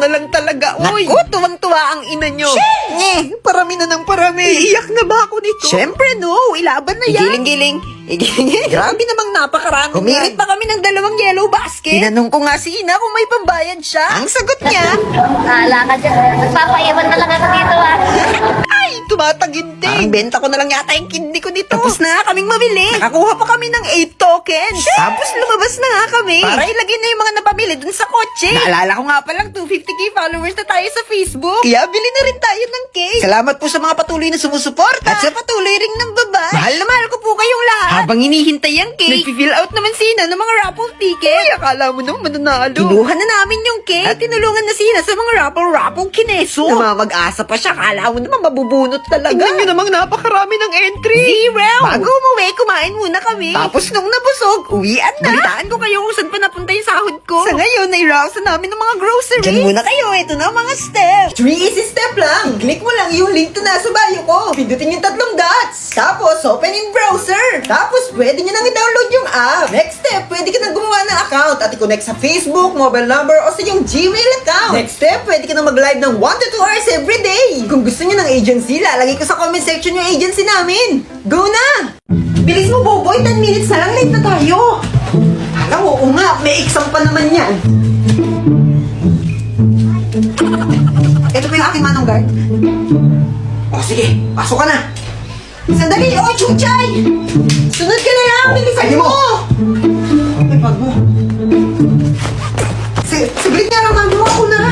na lang talaga, oy. Naku, tuwang-tuwa ang ina nyo. Parami na ng parami. Iiyak na ba ako nito? Siyempre, no. Ilaban na yan. Igiling-giling. Grabe namang napakarami. Humirit pa kami ng 2 yellow basket. Tinanong ko nga si ina kung may pambayad siya. Ang sagot niya, Ala ka dyan. Nagpapaiwan na lang ako dito ah. ay, tumataginting. Parang benta ko na lang yata yung kidney ko dito. Tapos na nga kaming mabili. Nakakuha pa kami ng 8 tokens. Tapos lumabas na nga kami. Para ilagay na yung mga napamili dun sa kotse. Naalala ko nga palang 250k followers na tayo sa Facebook. Kaya bili na rin tayo ng cake. Salamat po sa mga patuloy na sumusuporta. At sa patuloy ring ng baba. Mahal na mahal ko po kayong lahat. Habang hinihintay ang cake, nag-fill out naman sina ng mga raffle ticket. Ay, akala mo naman mananalo. Kinuha na namin yung cake. At tinulungan na sina sa mga raffle kineso. Namamag-asa pa siya. Kala mo naman mabubunot talaga. Tingnan nyo namang napakarami ng entry. 0. Bago umuwi, kumain muna kami. Tapos nung nabusog, uwian na. Balitaan ko kayo kung saan pa napunta yung sahod ko. Sa ngayon, nairaos na namin ng mga groceries. Diyan muna kayo. Ito na ang mga steps. 3 easy step lang. I-click mo lang yung link to nasa bio ko. Pindutin yung 3 dots. Tapos, open in browser. Tapos, pwede nyo nang i-download yung app. Next step, pwede ka nang gumawa ng account at i-connect sa Facebook, mobile number, o sa yung Gmail account. Next step, pwede ka nang mag-live ng 1 to 2 hours every day. Kung gusto nyo ng agency, lalagay ko sa comment section yung agency namin. Go na! Bilis mo, Boboy. 10 minutes na lang. Late na tayo. Alam mo, oo nga. May exam pa naman yan. Ito pa yung aking manong guard. O sige, pasok ka na. Sandali, Chuchay! Sunod ka na lang, bilisan mo! Ay, bag mo. Saglit nga lang, mamo ako na.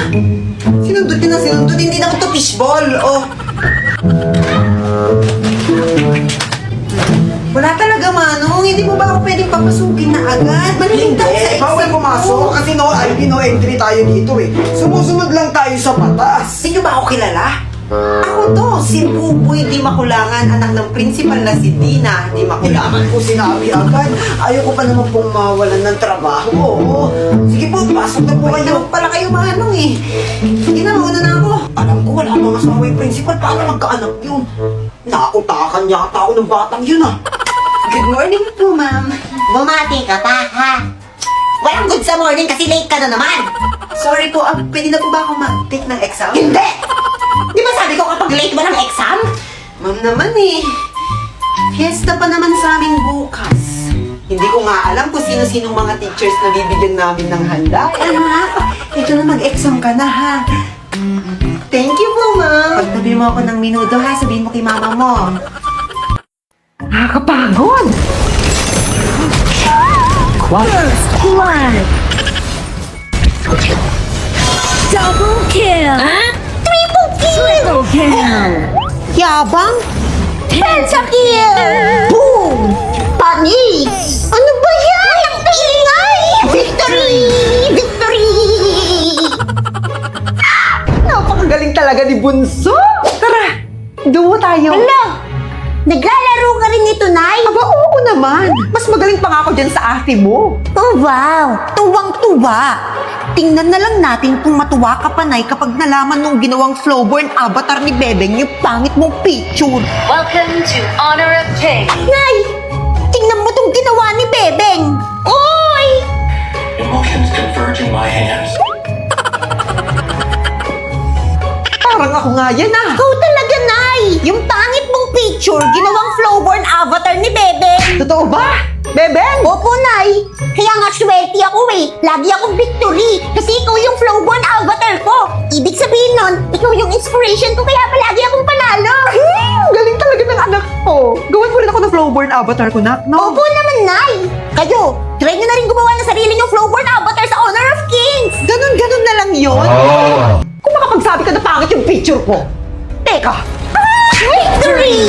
Sinundot ka na, sinundot. Hindi na ako to fishball, oh. Wala talaga, Manong. Hindi mo ba ako pwedeng papasukin na agad? Malilintang sa exam bawal pumasok ko. kasi no ID, no entry tayo dito eh. Sumusunod lang tayo sa batas. Hindi ba ako kilala? Ako to, si Buboy Di Makulangan, anak ng principal na si Dina Di Makulangan. Kailangan ko sinabi agad. Ayaw ko pa naman pong mawalan ng trabaho. Oo. Sige po, pasok na po Ay, kayo. naman pala kayo manong eh. Sige na, mauna na ako. Alam ko wala mga asawa yung principal. Paano magkaanak yun? Nautakan yata ako ng batang yun ah. Good morning po, ma'am. Bumati ka pa ha. Walang good sa morning kasi late ka na naman. Sorry po, pwede na po ba ako mag-take ng exam? Hindi! Di ba sabi ko kapag late ba ng exam? Ma'am naman eh. Fiesta pa naman sa amin bukas. Hindi ko nga alam kung sino-sinong mga teachers na bibigyan namin ng handa. Anak, ito na mag-exam ka na ha. Thank you po, ma'am. Pag tabi mo ako ng minuto ha, sabihin mo kay mama mo. Nakakapagod! Double kill! Triple kill! Yabang? Pentakill! Boom! Panis! Ano ba yan? Ang kaingay! Victory! Victory! Napakagaling talaga ni Bunso! Tara, dumo tayo. Hala! Naglalaro ka rin nito, Nay? Aba, oo naman. Mas magaling pa nga ako dyan sa ate mo. Oh, wow! Tuwang-tuwa! Tingnan na lang natin kung matuwa ka pa, Nay, kapag nalaman nung ginawang Flowborn avatar ni Bebeng yung pangit mong picture. Welcome to Honor of Kings. Nay! Tingnan mo tong ginawa ni Bebeng! Oy! Emotions converge in my hands. Parang ako nga yan ah. Ikaw talaga, Nay! Yung pangit mong picture, ginawang Flowborn avatar ni Bebeng! Totoo ba? Bebeng! Opo, Nay! Kaya nga swerte ako eh! Lagi akong victory! Kasi ikaw yung Flowborn avatar ko! Ibig sabihin nun, ikaw yung inspiration ko kaya palagi akong panalo! Galing talaga ng anak ko. Gawan mo rin ako ng Flowborn avatar ko, nak, no? Opo naman, Nay! Kayo, try nyo na rin gumawa ng sarili nyong Flowborn avatar sa Honor of Kings! Ganon na lang yun. Kung makapagsabi ka na pangit yung picture ko. Teka, Victory!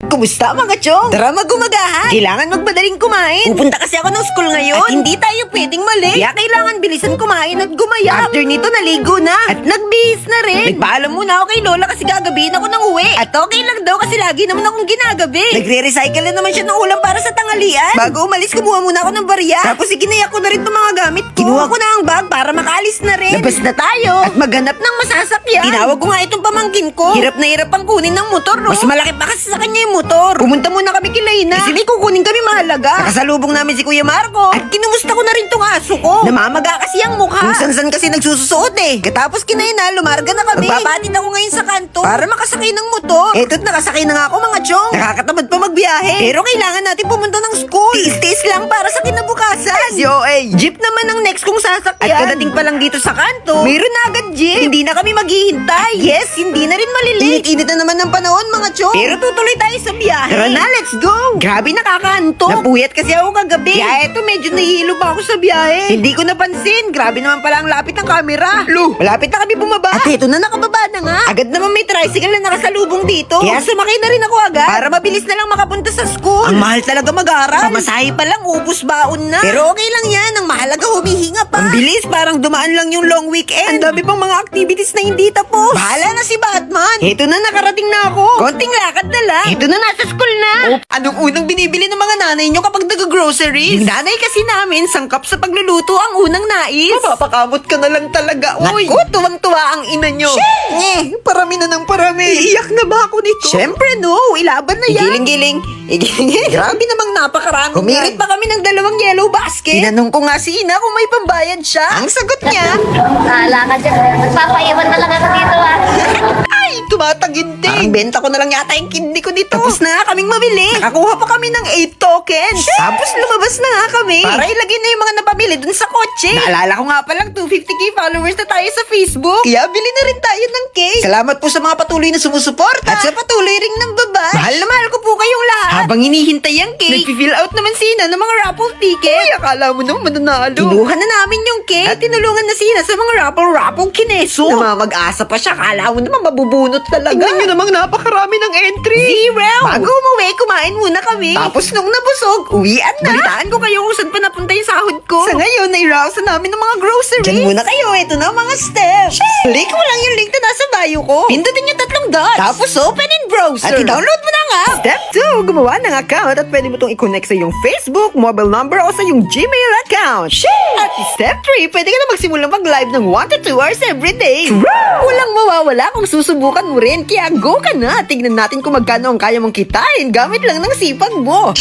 Kumusta mga chong? Tara magumagahan. Kailangan magmadaling kumain. Pupunta kasi ako ng school ngayon. At hindi tayo pwedeng mali. Kaya kailangan bilisan kumain at gumaya. After nito, naligo na. At nagbihis na rin. Nagpaalam muna ako kay Lola kasi gagabihin ako ng uwi. At okay lang daw kasi lagi naman akong ginagabi. Nagre-recycle na naman siya ng ulam para sa tanghalian. Bago umalis, kumuha muna ako ng barya. Tapos iginayak ko na rin itong mga gamit ko. Kinuha ko na ang bag para makaalis na rin. Labas na tayo. At maghanap ng masasakyan. Tinawag ko nga itong pamangkin ko. Hirap na hirap ang kunin ng motor, no? Mas malaki pa kasi sa kanya yung motor. Pumunta muna kami kay Layna. Kasi may kukunin kami mahalaga. Nakasalubong namin si Kuya Marco. At kinumusta ko na rin tong aso ko. Namamaga kasi ang mukha. Kung san-san kasi nagsususuot eh. Katapos kinain na, lumarga na kami. Magpapatid ako ngayon sa kanto para makasakay ng motor. Eto't nakasakay na nga ako mga chong. Nakakatamad pa magbiyahe. Pero kailangan natin pumunta ng school. Tiis-tiis lang para sa kinabukasan. Jeep naman ang next kong sasakyan. At kadating pa lang dito sa kanto, mayroon na agad jeep. Hindi na kami maghihintay. Yes, hindi na rin malilate. Init-init na naman ng panahon mga chong. Pero tutuloy tayo sa biyahe. Tara na, let's go. Grabe nakakanto. Napuyat kasi ako kagabi. Kaya eto medyo nahihilo pa ako sa biyahe. Hindi ko napansin. Grabe naman pala ang lapit ng camera. Malapit na kami bumaba. At eto na nakababa na nga. Agad naman may tricycle na nakasalubong dito. Kaya sumakay na rin ako agad. Para mabilis na lang makapunta sa school. Ang mahal talaga mag-aral. Pamasahe pa lang, ubus baon na. Pero okay lang yan. Ang mahalaga humihinga pa. Ang bilis, parang dumaan lang yung long weekend. Ang dami pang mga activities na hindi tapos. Bahala na si Batman. Eto na, nakarating na ako. Konting lakad na lang. Eto na, nasa school na. Anong unang binibili ng mga nanay nyo kapag nag-groceries? Yung nanay kasi namin, sangkap sa pagluluto ang unang nais. Mapapakamot ka na lang talaga, oy. Naku, tuwang-tuwa ang ina nyo. Parami na ng parami. Iiyak na ba ako nito? Siyempre, no. Ilaban na yan. Igiling-giling. Grabe namang napakarami. Humirit pa kami ng 2 yellow basket. Tinanong ko nga si ina kung may pambayad siya. Ang sagot niya, Naalala ka dyan. Nagpapaiwan na lang ako dito ah. ay, tumataginting. Parang benta ko na lang yata yung kidney ko dito. Tapos na nga kaming mabili. Nakakuha pa kami ng 8 tokens. Tapos lumabas na nga kami. Para ilagay na yung mga napamili dun sa kotse. Naalala ko nga palang 250k followers na tayo sa Facebook. Kaya bili na rin tayo ng cake. Salamat po sa mga patuloy na sumusuporta. At sa patuloy ring ng baba. Mahal na mahal ko po kayong lahat. Habang hinihintay ang cake, nag-fill out naman sina ng mga raffle ticket. Uy, akala mo naman mananalo. Kinuha na namin yung cake. At tinulungan na sina sa mga raffle kineso. Namamag-asa pa siya. Akala mo naman mabubunot talaga. Tingnan nyo namang napakarami ng entry. 0. Bago umuwi, kumain muna kami. Tapos nung nabusog, uwian na. Balitaan ko kayo kung saan pa napunta yung sahod ko. Sa ngayon, nai-rouse na namin ng mga groceries. Diyan muna kayo. Ito na ang mga steps. Click mo lang yung link na nasa bio ko. Pindutin yung 3 dots. Tapos open in browser. At i-download mo na nga. Step 2, gumawa ng account at pwede mo itong i-connect sa iyong Facebook, mobile number o sa iyong Gmail account. At step 3, pwede ka na magsimulang mag-live ng 1 to 2 hours every day. Walang mawawala kung susubukan mo rin. Kaya go ka na. Tignan natin kung magkano ang kaya mong kitain gamit lang ng sipag mo.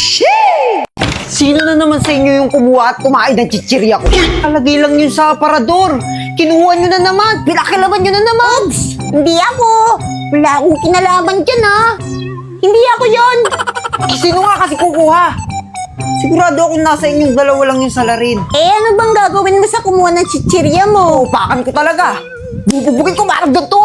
Sino na naman sa inyo yung kumuha at kumain ng chichirya ko? Alagay lang yun sa aparador. Kinuha nyo na naman. Pinakilaman nyo na naman. Hindi ako. Wala akong kinalaman dyan ah. Hindi ako yon. Sino nga kasi kukuha? Sigurado akong nasa inyong 2 lang yung salarin. Eh ano bang gagawin mo sa kumuha ng chichirya mo? Upakan ko talaga. Bububugin ko parang ganito.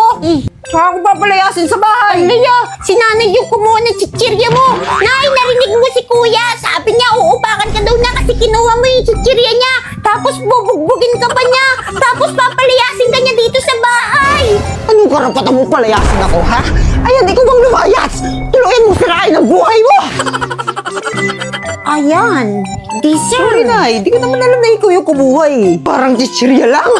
Saka ako papalayasin sa bahay. Laya, si nanay yung kumuha ng chichirya mo. Nay, narinig mo si kuya. Sabi niya, uupakan ka daw na kasi kinuha mo yung chichirya niya. Tapos bubugbugin ka pa niya. Tapos papalayasin ka niya dito sa bahay. Anong karapatan mong palayasin ako, ha? Ayan, ikaw bang lumayas? Tuluyan mo sirain ang buhay mo! Ayan, Sorry, Nay. Di ko naman alam na ikaw yung kumuha eh. Parang chichirya lang.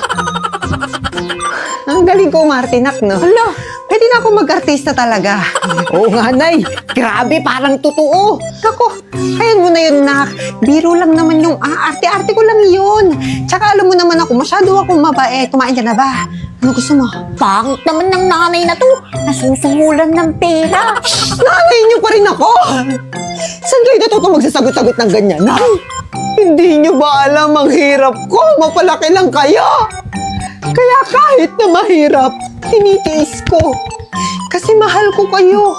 Ang galing ko, Martinak, no? Hala, pwede na ako mag-artista talaga. Oo nga, Nay. Grabe, parang totoo. Ako, ayan mo na yun, Nak. Biro lang naman yung arte-arte ko lang yun. Tsaka alam mo naman ako, masyado akong mabait. Kumain ka na ba? Ano gusto mo? pangit naman ng nanay na to. Nasusungulan ng pera. Nanay niyo pa rin ako! Saan kayo natutong magsasagot-sagot ng ganyan, ha? Hindi niyo ba alam ang hirap ko? Mapalaki lang kayo! Kaya kahit na mahirap, tinitiis ko. Kasi mahal ko kayo.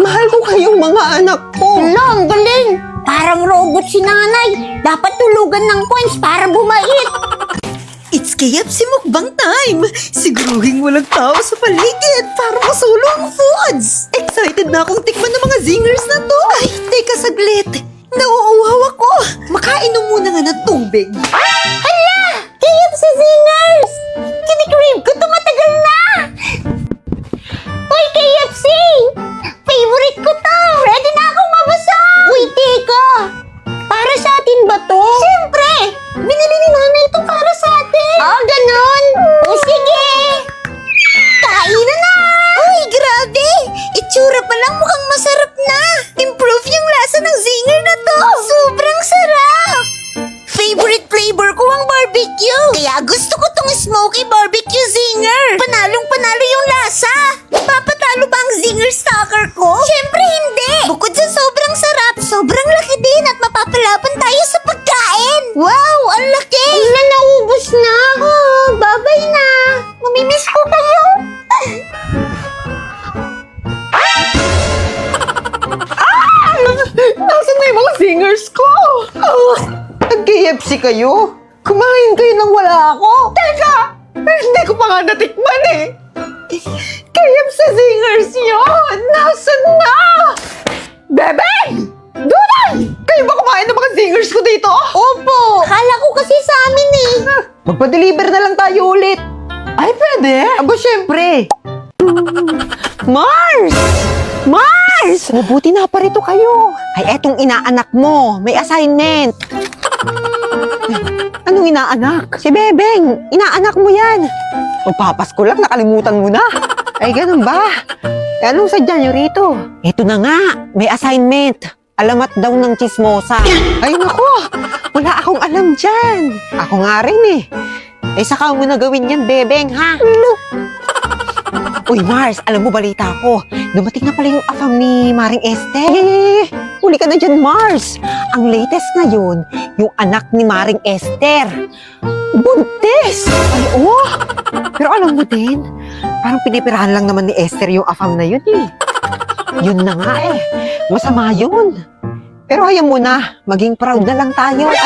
Mahal ko kayong mga anak ko. Hala, ang galing. Parang robot si nanay. Dapat tulugan ng coins para bumait. It's KFC mukbang time! Siguruhin walang tao sa paligid para masulo ang foods! Excited na akong tikman ng mga zingers na to! Ay, teka saglit! Nauuhaw ako! Makainom muna nga ng tubig! Hala! KFC Zingers! Kinikrave ko to matagal na! Uy, KFC! Favorite ko to! Ready na akong mabusog! Uy, teka! Para sa atin ba to? Siyempre! Binili ni nanay ito para sa atin! Ah, ganon! O sige! Kain na! Uy, grabe! Itsura pa lang mukhang masarap na! Improve yung lasa ng zinger na to! Sobrang sarap! Favorite flavor ko ang barbecue! barbecue zinger. Panalong panalo yung lasa. Papatalo ba ang zinger stalker ko? Siyempre hindi. Bukod sa sobrang sarap, sobrang laki din at mapapalaban tayo sa pagkain. Wow, ang laki. Wala, naubos na. Oh, babay na. Mamimiss ko kayo. Nasaan na yung mga singers ko? Nag-KFC kayo? Kumain kayo nang wala ako? Teka! Hindi ko pa nga natikman eh! KFC singers yun! Nasaan na? Bebeng! Dunay! Kayo ba kumain ng mga singers ko dito? Opo, akala ko kasi sa amin eh. Magpa-deliver na lang tayo ulit. Ay, pwede? Aba, syempre. Mars! Mars! Mabuti na pa rito kayo. Ay, etong inaanak mo. May assignment. Anong inaanak? Si Bebeng. Inaanak mo yan. Magpapasko lang, nakalimutan mo na. Ay, ganun ba? Eh, anong sadya nyo rito? Eto na nga, may assignment. Alamat daw ng chismosa. Ay, nako. Wala akong alam dyan. Ako nga rin eh. Eh, saka mo na gawin yan, Bebeng, ha? Uy, Mars, alam mo, balita ko. Dumating na pala yung afam ni Maring Esther. Huli ka na dyan, Mars. Ang latest ngayon, yung anak ni Maring Esther. Buntis! Ay, oh! Pero alam mo din, parang pinipirahan lang naman ni Esther yung afam na yun eh. Yun na nga eh. Masama yun. Pero hayaan mo na, maging proud na lang tayo. Ay,